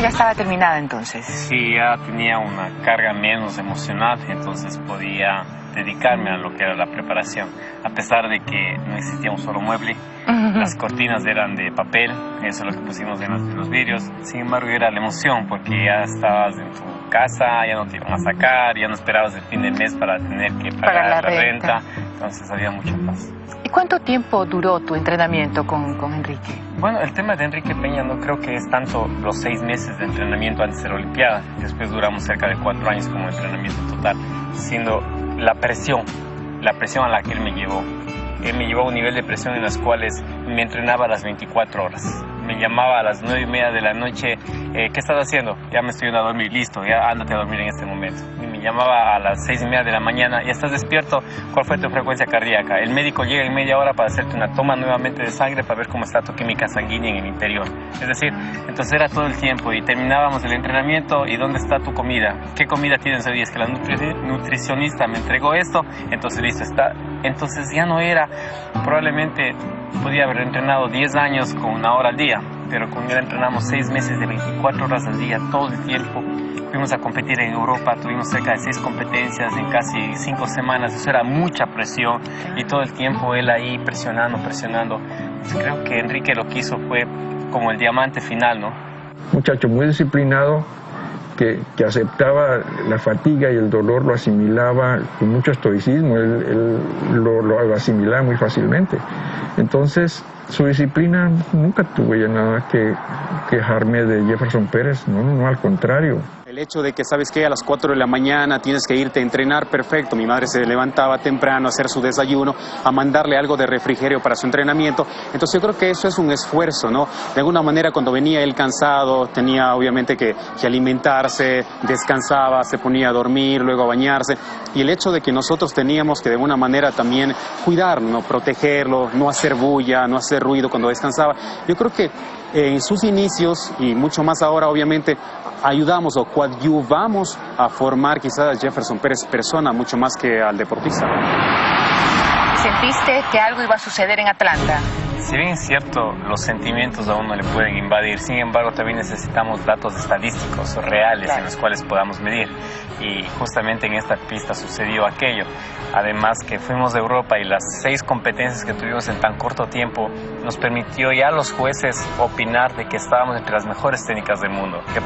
ya estaba terminada entonces. Sí, ya tenía una carga menos emocional, entonces podía dedicarme a lo que era la preparación. A pesar de que no existía un solo mueble, las cortinas eran de papel, eso es lo que pusimos en los vidrios. Sin embargo, era la emoción, porque ya estabas en tu casa, ya no te iban a sacar, ya no esperabas el fin de mes para tener que pagar la renta. Entonces había mucha paz. ¿Y cuánto tiempo duró tu entrenamiento con Enrique? Bueno, el tema de Enrique Peña no creo que es tanto los 6 meses de entrenamiento antes de la Olimpiada. Después duramos cerca de 4 años como entrenamiento total, siendo la presión a la que él me llevó. Él me llevó a un nivel de presión en las cuales me entrenaba a las 24 horas. Me llamaba a las 9:30 de la noche, ¿qué estás haciendo? Ya me estoy yendo a dormir, listo, ya ándate a dormir en este momento. Y me llamaba a las 6:30 de la mañana, ¿ya estás despierto? ¿Cuál fue tu frecuencia cardíaca? El médico llega en media hora para hacerte una toma nuevamente de sangre para ver cómo está tu química sanguínea en el interior. Es decir, entonces era todo el tiempo y terminábamos el entrenamiento y ¿dónde está tu comida? ¿Qué comida tienes hoy? Es que la nutricionista me entregó esto, entonces listo, está. Entonces ya no era, probablemente podía haber entrenado 10 años con 1 hora al día, pero con él entrenamos 6 meses de 24 horas al día, todo el tiempo. Fuimos a competir en Europa, tuvimos cerca de 6 competencias en casi 5 semanas, eso era mucha presión y todo el tiempo él ahí presionando. Entonces, creo que Enrique lo que hizo fue como el diamante final, ¿no? Muchacho muy disciplinado, que aceptaba la fatiga y el dolor, lo asimilaba con mucho estoicismo, él lo asimilaba muy fácilmente. Entonces, su disciplina, nunca tuve ya nada que quejarme de Jefferson Pérez, no, al contrario. El hecho de que, ¿sabes qué? A las 4 de la mañana tienes que irte a entrenar, perfecto. Mi madre se levantaba temprano a hacer su desayuno, a mandarle algo de refrigerio para su entrenamiento. Entonces yo creo que eso es un esfuerzo, ¿no? De alguna manera cuando venía él cansado, tenía obviamente que alimentarse, descansaba, se ponía a dormir, luego a bañarse. Y el hecho de que nosotros teníamos que de alguna manera también cuidarlo, ¿no? Protegerlo, no hacer bulla, no hacer ruido cuando descansaba. Yo creo que en sus inicios y mucho más ahora obviamente ayudamos o coadyuvamos a formar quizás a Jefferson Pérez persona mucho más que al deportista. ¿Sentiste que algo iba a suceder en Atlanta? Si bien es cierto, los sentimientos a uno le pueden invadir, sin embargo también necesitamos datos estadísticos reales en los cuales podamos medir. Y justamente en esta pista sucedió aquello. Además que fuimos de Europa y las 6 competencias que tuvimos en tan corto tiempo nos permitió ya a los jueces opinar de que estábamos entre las mejores técnicas del mundo, que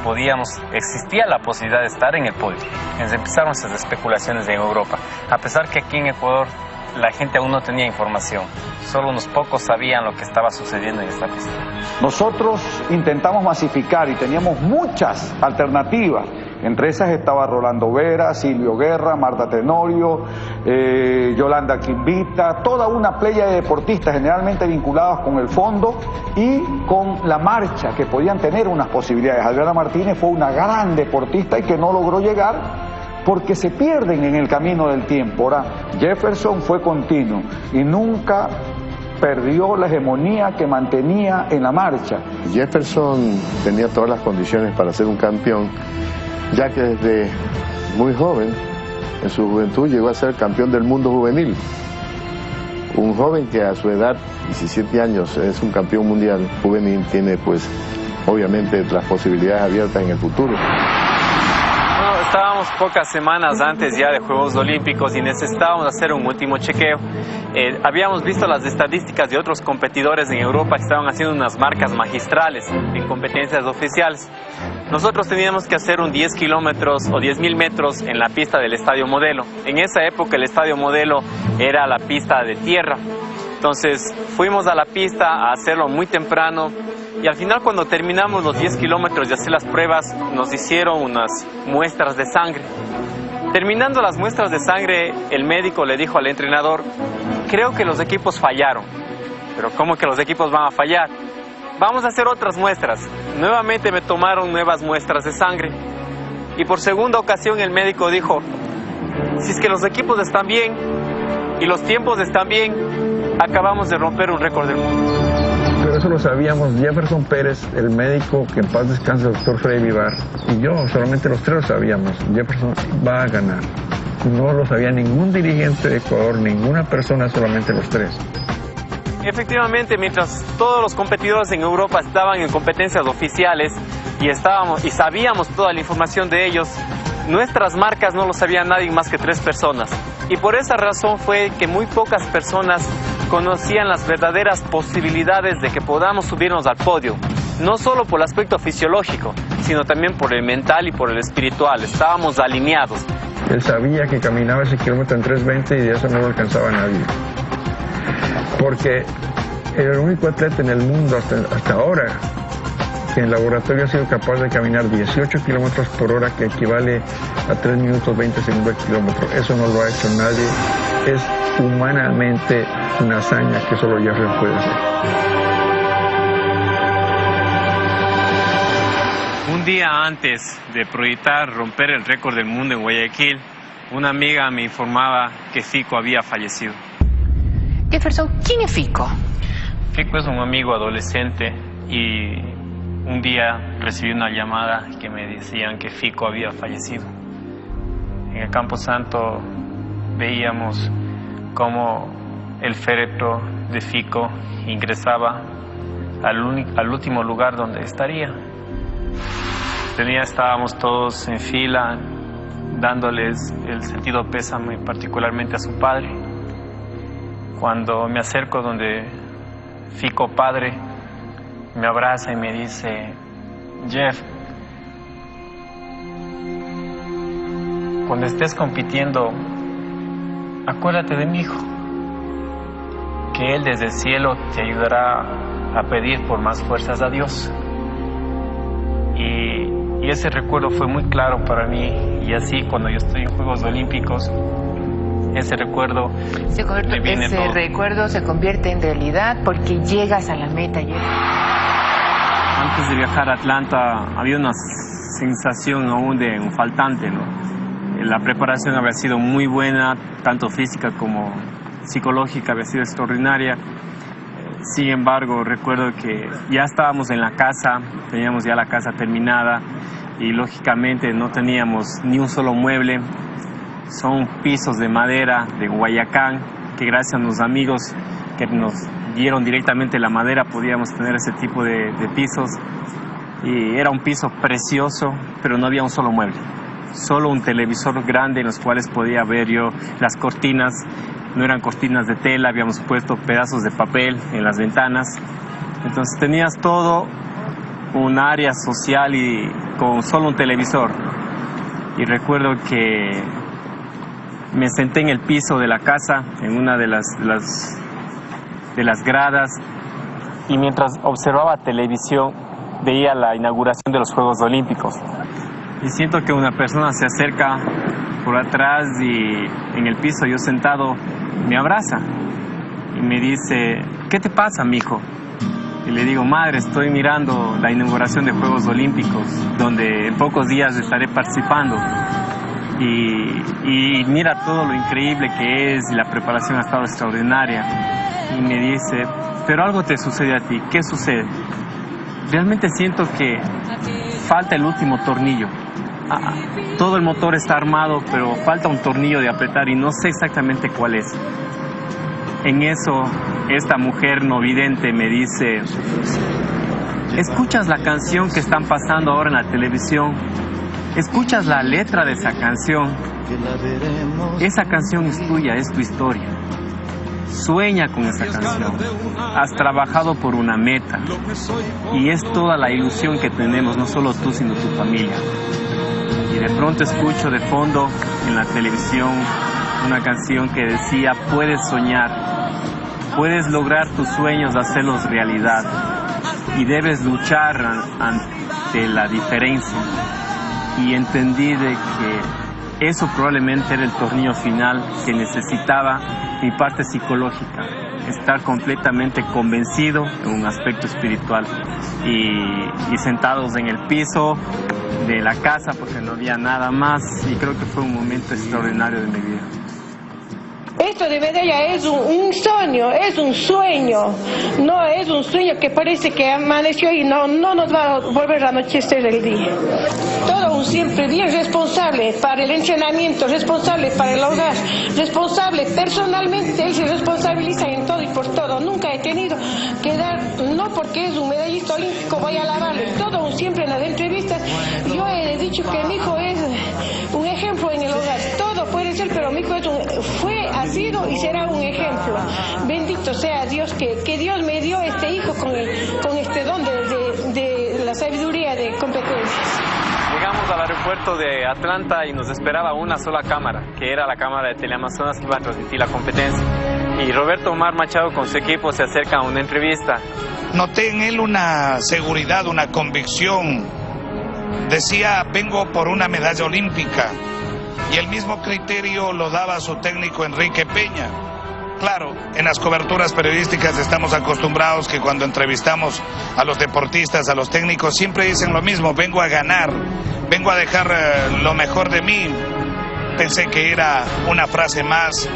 existía la posibilidad de estar en el podio. Entonces empezaron esas especulaciones en Europa, a pesar que aquí en Ecuador la gente aún no tenía información, solo unos pocos sabían lo que estaba sucediendo en esta pista. Nosotros intentamos masificar y teníamos muchas alternativas. Entre esas estaba Rolando Vera, Silvio Guerra, Marta Tenorio, Yolanda Quimbita, toda una playa de deportistas generalmente vinculados con el fondo y con la marcha, que podían tener unas posibilidades. Adriana Martínez fue una gran deportista y que no logró llegar porque se pierden en el camino del tiempo. Ahora, Jefferson fue continuo y nunca perdió la hegemonía que mantenía en la marcha. Jefferson tenía todas las condiciones para ser un campeón, ya que desde muy joven, en su juventud, llegó a ser campeón del mundo juvenil. Un joven que a su edad, 17 años, es un campeón mundial juvenil, tiene pues obviamente las posibilidades abiertas en el futuro. Estábamos pocas semanas antes ya de Juegos Olímpicos y necesitábamos hacer un último chequeo. Habíamos visto las estadísticas de otros competidores en Europa que estaban haciendo unas marcas magistrales en competencias oficiales. Nosotros teníamos que hacer un 10 kilómetros o 10.000 metros en la pista del Estadio Modelo. En esa época el Estadio Modelo era la pista de tierra. Entonces fuimos a la pista a hacerlo muy temprano y al final cuando terminamos los 10 kilómetros de hacer las pruebas nos hicieron unas muestras de sangre. Terminando las muestras de sangre, el médico le dijo al entrenador: creo que los equipos fallaron. Pero ¿cómo que los equipos van a fallar? Vamos a hacer otras muestras. Nuevamente me tomaron nuevas muestras de sangre y por segunda ocasión el médico dijo: si es que los equipos están bien y los tiempos están bien, acabamos de romper un récord del mundo. Pero eso lo sabíamos Jefferson Pérez, el médico, que en paz descanse, el doctor Freddy Vivar, y yo, solamente los 3 lo sabíamos. Jefferson va a ganar. No lo sabía ningún dirigente de Ecuador, ninguna persona, solamente los 3. Efectivamente, mientras todos los competidores en Europa estaban en competencias oficiales, y sabíamos toda la información de ellos. Nuestras marcas no lo sabía nadie más que 3 personas. Y por esa razón fue que muy pocas personas conocían las verdaderas posibilidades de que podamos subirnos al podio. No solo por el aspecto fisiológico, sino también por el mental y por el espiritual. Estábamos alineados. Él sabía que caminaba ese kilómetro en 3:20 y de eso no lo alcanzaba nadie. Porque era el único atleta en el mundo hasta ahora que en laboratorio ha sido capaz de caminar 18 kilómetros por hora, que equivale a 3 minutos 20 segundos el kilómetro. Eso no lo ha hecho nadie. Es humanamente una hazaña que solo Jeffrey puede hacer. Un día antes de proyectar romper el récord del mundo en Guayaquil, una amiga me informaba que Fico había fallecido. Jefferson, ¿quién es Fico? Fico es un amigo adolescente y un día recibí una llamada que me decían que Fico había fallecido. En el Campo Santo veíamos cómo el féretro de Fico ingresaba al último lugar donde estaría. Estábamos todos en fila dándoles el sentido pésame particularmente a su padre. Cuando me acerco donde Fico padre, me abraza y me dice: Jeff, cuando estés compitiendo, acuérdate de mi hijo, que él desde el cielo te ayudará a pedir por más fuerzas a Dios. Y ese recuerdo fue muy claro para mí, y así cuando yo estoy en Juegos Olímpicos, ese recuerdo me viene todo. Ese recuerdo se convierte en realidad porque llegas a la meta. Antes de viajar a Atlanta había una sensación aún de un faltante, ¿no? La preparación había sido muy buena, tanto física como psicológica, había sido extraordinaria. Sin embargo, recuerdo que ya estábamos en la casa, teníamos ya la casa terminada y lógicamente no teníamos ni un solo mueble. Son pisos de madera de Guayacán, que gracias a los amigos que nos dieron directamente la madera podíamos tener ese tipo de pisos. Y era un piso precioso, pero no había un solo mueble. Solo un televisor grande en los cuales podía ver yo las cortinas. No eran cortinas de tela, habíamos puesto pedazos de papel en las ventanas. Entonces tenías todo un área social y con solo un televisor. Y recuerdo que me senté en el piso de la casa, en una de las gradas, y mientras observaba televisión veía la inauguración de los Juegos Olímpicos. Y siento que una persona se acerca por atrás y en el piso yo sentado me abraza y me dice: ¿qué te pasa, mijo? Y le digo: madre, estoy mirando la inauguración de Juegos Olímpicos, donde en pocos días estaré participando. Y mira todo lo increíble que es, y la preparación ha estado extraordinaria. Y me dice: pero algo te sucede a ti. ¿Qué sucede? Realmente siento que falta el último tornillo. Todo el motor está armado, pero falta un tornillo de apretar y no sé exactamente cuál es. En eso, esta mujer no vidente me dice: ¿escuchas la canción que están pasando ahora en la televisión? ¿Escuchas la letra de esa canción? Esa canción es tuya, es tu historia. Sueña con esa canción. Has trabajado por una meta y es toda la ilusión que tenemos, no solo tú, sino tu familia. Y de pronto escucho de fondo en la televisión una canción que decía: puedes soñar, puedes lograr tus sueños, hacerlos realidad, y debes luchar ante la diferencia. Y entendí de que eso probablemente era el tornillo final que necesitaba mi parte psicológica, estar completamente convencido en un aspecto espiritual. Y sentados en el piso de la casa, porque no había nada más, y creo que fue un momento extraordinario de mi vida. Esto de medalla es un sueño, no es un sueño que parece que amaneció y no nos va a volver a anochecer el día. Todo un siempre bien responsable para el entrenamiento, responsable para el hogar, responsable personalmente, él se responsabiliza en todo y por todo. Nunca he tenido que dar, no porque es un medallista olímpico voy a alabarle, todo un siempre en las entrevistas. Yo he dicho que mi hijo es un ejemplo en el hogar, todo puede ser, pero mi hijo ha sido y será un ejemplo. Bendito sea Dios que Dios me dio este hijo con este don de la sabiduría de competencias. Llegamos al aeropuerto de Atlanta y nos esperaba una sola cámara, que era la cámara de Teleamazonas que iba a transmitir la competencia. Y Roberto Omar Machado con su equipo se acerca a una entrevista. Noté en él una seguridad, una convicción. Decía, vengo por una medalla olímpica. Y el mismo criterio lo daba su técnico Enrique Peña. Claro, en las coberturas periodísticas estamos acostumbrados que cuando entrevistamos a los deportistas, a los técnicos, siempre dicen lo mismo, vengo a ganar, vengo a dejar lo mejor de mí. Pensé que era una frase más,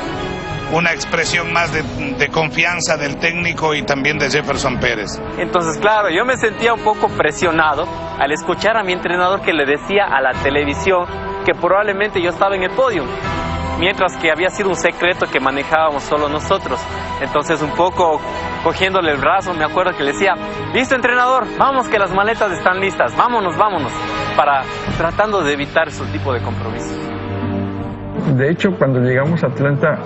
una expresión más de confianza del técnico y también de Jefferson Pérez. Entonces, claro, yo me sentía un poco presionado al escuchar a mi entrenador que le decía a la televisión que probablemente yo estaba en el podio, mientras que había sido un secreto que manejábamos solo nosotros. Entonces, un poco cogiéndole el brazo, me acuerdo que le decía, listo entrenador, vamos que las maletas están listas, vámonos, tratando de evitar ese tipo de compromisos. De hecho, cuando llegamos a Atlanta,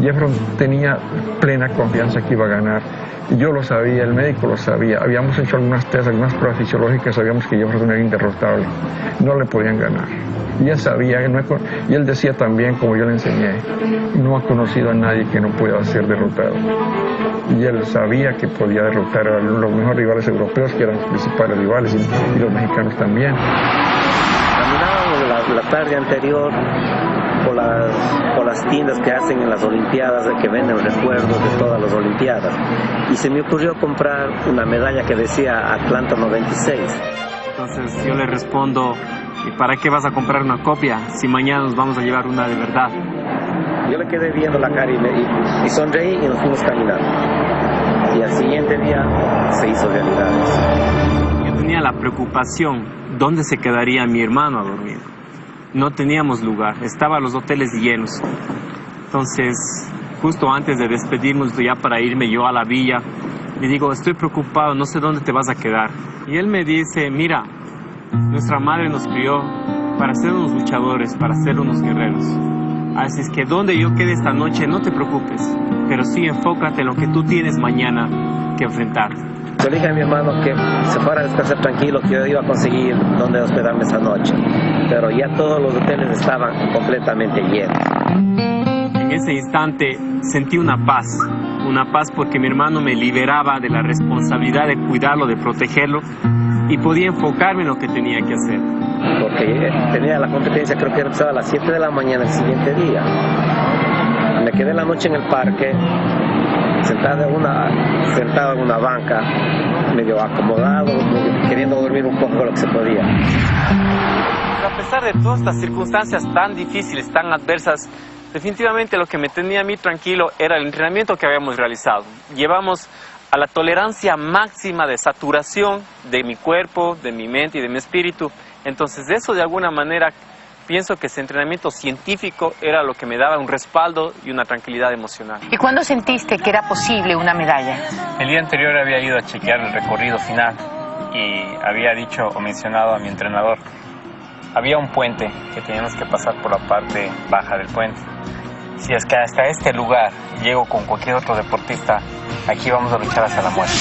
Jefferson tenía plena confianza que iba a ganar. Yo lo sabía, el médico lo sabía. Habíamos hecho algunas pruebas fisiológicas, sabíamos que Jefferson era inderrotable. No le podían ganar. Y él sabía, y él decía también, como yo le enseñé, no ha conocido a nadie que no pueda ser derrotado. Y él sabía que podía derrotar a los mejores rivales europeos, que eran los principales rivales, y los mexicanos también. Caminábamos la tarde anterior por las tiendas que hacen en las Olimpiadas, que venden recuerdos de todas las Olimpiadas. Y se me ocurrió comprar una medalla que decía Atlanta 96. Entonces yo le respondo, ¿y para qué vas a comprar una copia si mañana nos vamos a llevar una de verdad? Yo le quedé viendo la cara y sonreí y nos fuimos caminando. Y al siguiente día se hizo realidad. Yo tenía la preocupación, ¿dónde se quedaría mi hermano a dormir? No teníamos lugar, estaban los hoteles llenos. Entonces, justo antes de despedirnos ya para irme yo a la villa, le digo, estoy preocupado, no sé dónde te vas a quedar. Y él me dice, mira, nuestra madre nos crió para ser unos luchadores, para ser unos guerreros. Así es que donde yo quede esta noche, no te preocupes, pero sí enfócate en lo que tú tienes mañana que enfrentar. Yo le dije a mi hermano que se fuera a descansar tranquilo, que yo iba a conseguir dónde hospedarme esa noche. Pero ya todos los hoteles estaban completamente llenos. En ese instante sentí una paz porque mi hermano me liberaba de la responsabilidad de cuidarlo, de protegerlo, y podía enfocarme en lo que tenía que hacer. Porque tenía la competencia, creo que empezaba a las 7 de la mañana el siguiente día. Me quedé la noche en el parque, sentado en una banca, medio acomodado, queriendo dormir un poco lo que se podía. Pero a pesar de todas estas circunstancias tan difíciles, tan adversas, definitivamente lo que me tenía a mí tranquilo era el entrenamiento que habíamos realizado. Llevamos a la tolerancia máxima de saturación de mi cuerpo, de mi mente y de mi espíritu. Entonces, eso de alguna manera pienso que ese entrenamiento científico era lo que me daba un respaldo y una tranquilidad emocional. ¿Y cuándo sentiste que era posible una medalla? El día anterior había ido a chequear el recorrido final y había dicho o mencionado a mi entrenador, había un puente que teníamos que pasar por la parte baja del puente. Si es que hasta este lugar llego con cualquier otro deportista, aquí vamos a luchar hasta la muerte.